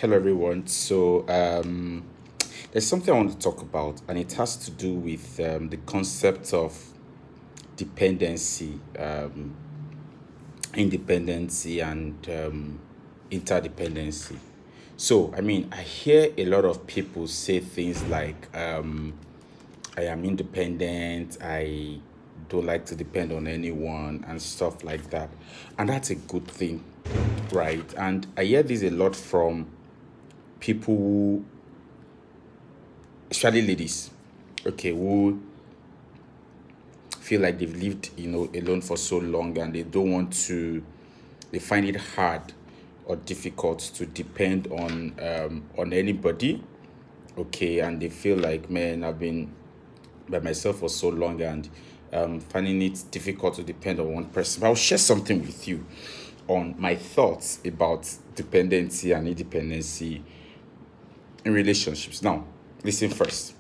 Hello, everyone. There's something I want to talk about, and it has to do with the concept of dependency, independency, and interdependency. I hear a lot of people say things like, I am independent, I don't like to depend on anyone, and stuff like that. And that's a good thing, right? And I hear this a lot from people who, especially ladies, okay, who feel like they've lived, alone for so long and they don't want to, they find it hard or difficult to depend on anybody, okay, and they feel like, man, I've been by myself for so long and finding it difficult to depend on one person. But I'll share something with you on my thoughts about dependency and independency in relationships. Now, listen first.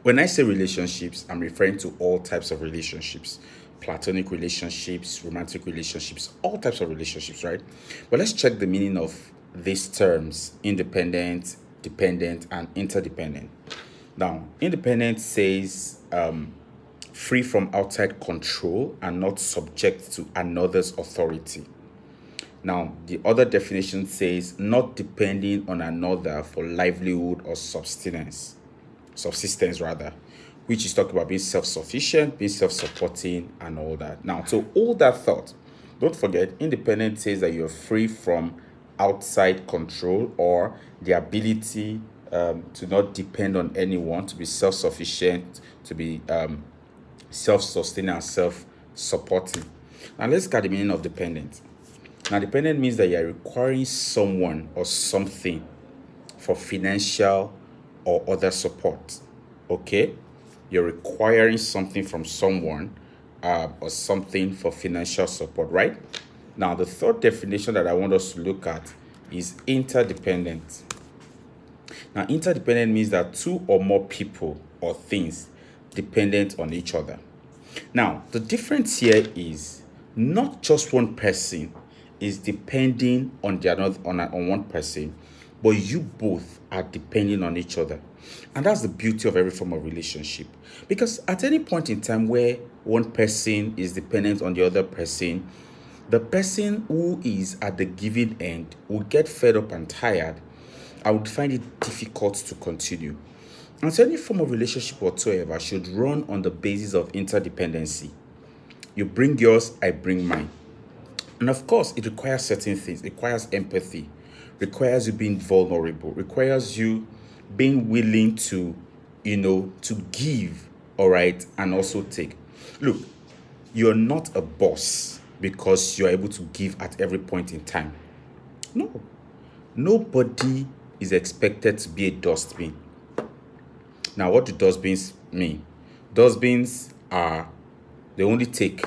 When I say relationships, I'm referring to all types of relationships: platonic relationships, romantic relationships, all types of relationships, right? But let's check the meaning of these terms: independent, dependent, and interdependent. Now, independent says free from outside control and not subject to another's authority. Now, the other definition says not depending on another for livelihood or subsistence rather, which is talking about being self-sufficient, being self-supporting, and all that. Now, so all that thought, don't forget, independent says that you're free from outside control or the ability to not depend on anyone, to be self-sufficient, to be self-sustaining and self-supporting. Now, let's get the meaning of dependent. Now, dependent means that you're requiring someone or something for financial or other support. Okay? You're requiring something from someone or something for financial support, right? Now, the third definition that I want us to look at is interdependent. Now, interdependent means that two or more people or things dependent on each other. Now, the difference here is not just one person is depending on the other on one person, but you both are depending on each other. And that's the beauty of every form of relationship. Because at any point in time where one person is dependent on the other person, the person who is at the giving end will get fed up and tired. I would find it difficult to continue. And so any form of relationship whatsoever should run on the basis of interdependency. You bring yours, I bring mine. And of course, it requires certain things. It requires empathy, requires you being vulnerable, requires you being willing to, to give, all right, and also take. Look, you're not a boss because you're able to give at every point in time. No. Nobody is expected to be a dustbin. Now, what do dustbins mean? Dustbins they only take,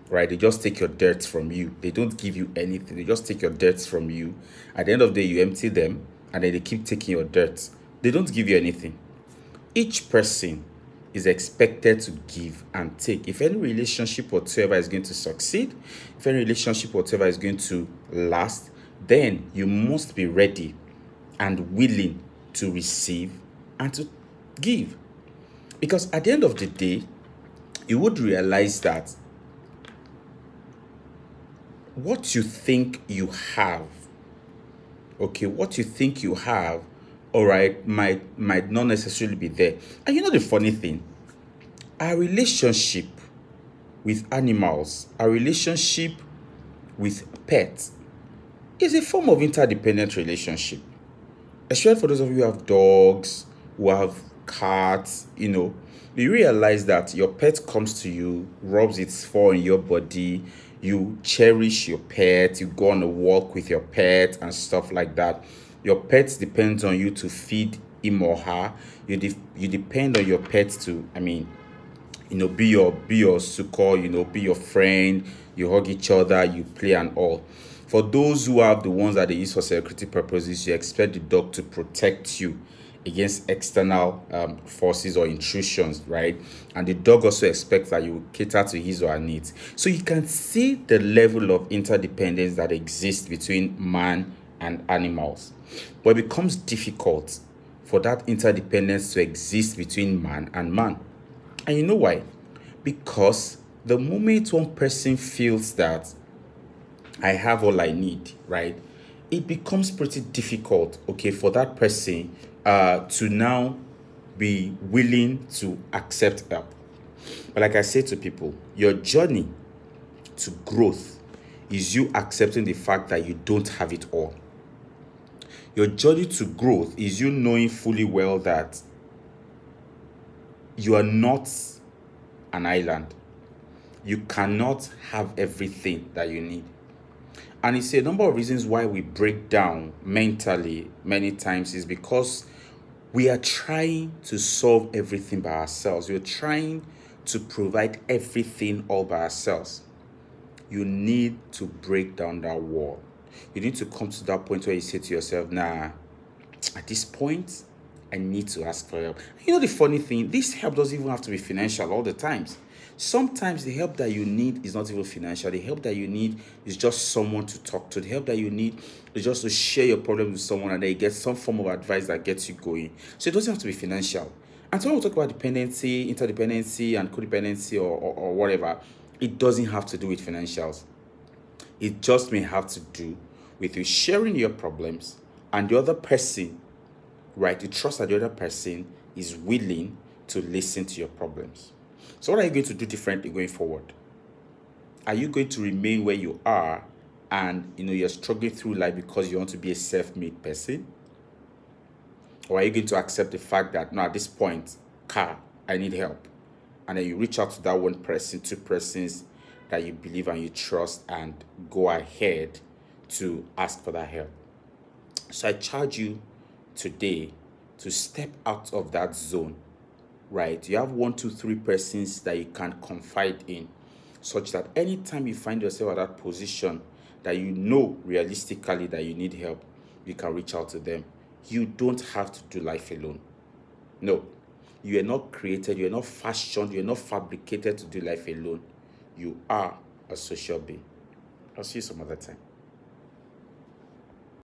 right? They just take your dirt from you. They don't give you anything. They just take your dirt from you. At the end of the day, you empty them, and then they keep taking your dirt. They don't give you anything. Each person is expected to give and take. If any relationship whatsoever is going to succeed, if any relationship whatsoever is going to last, then you must be ready and willing to receive and to give. Because at the end of the day, you would realize that what you think you have, okay, what you think you have, all right, might not necessarily be there. And you know the funny thing, our relationship with animals, our relationship with pets is a form of interdependent relationship. Especially for those of you who have dogs, who have cats, you realize that your pet comes to you, rubs its fur on your body, you cherish your pet, you go on a walk with your pet and stuff like that. Your pet depends on you to feed him or her. You depend on your pet to, be your succor, be your friend. You hug each other, you play and all. For those who have the ones that they use for security purposes, you expect the dog to protect you against external forces or intrusions, right? And the dog also expects that you cater to his or her needs. So you can see the level of interdependence that exists between man and animals. But it becomes difficult for that interdependence to exist between man and man. And you know why? Because the moment one person feels that I have all I need, right? It becomes pretty difficult, okay, for that person to now be willing to accept help. But like I say to people, your journey to growth is you accepting the fact that you don't have it all. Your journey to growth is you knowing fully well that you are not an island. You cannot have everything that you need. And it's a number of reasons why we break down mentally many times is because we are trying to solve everything by ourselves. We're trying to provide everything all by ourselves. You need to break down that wall. You need to come to that point where you say to yourself, nah, at this point, I need to ask for help. You know the funny thing, this help doesn't even have to be financial all the times. Sometimes the help that you need is not even financial. The help that you need is just someone to talk to. The help that you need is just to share your problem with someone and then you get some form of advice that gets you going. So it doesn't have to be financial. And so when we talk about dependency, interdependency, and codependency or whatever, it doesn't have to do with financials. It just may have to do with you sharing your problems and the other person, right? You trust that the other person is willing to listen to your problems. So what are you going to do differently going forward? Are you going to remain where you are and you're struggling through life because you want to be a self-made person? Or are you going to accept the fact that no, at this point, I need help? And then you reach out to that one person, two persons that you believe and you trust and go ahead to ask for that help. So I charge you today to step out of that zone, right? You have 1, 2, 3 persons that you can confide in, such that anytime you find yourself at that position that you know realistically that you need help, you can reach out to them. You don't have to do life alone. No, you are not created, you are not fashioned, you are not fabricated to do life alone. You are a social being. I'll see you some other time.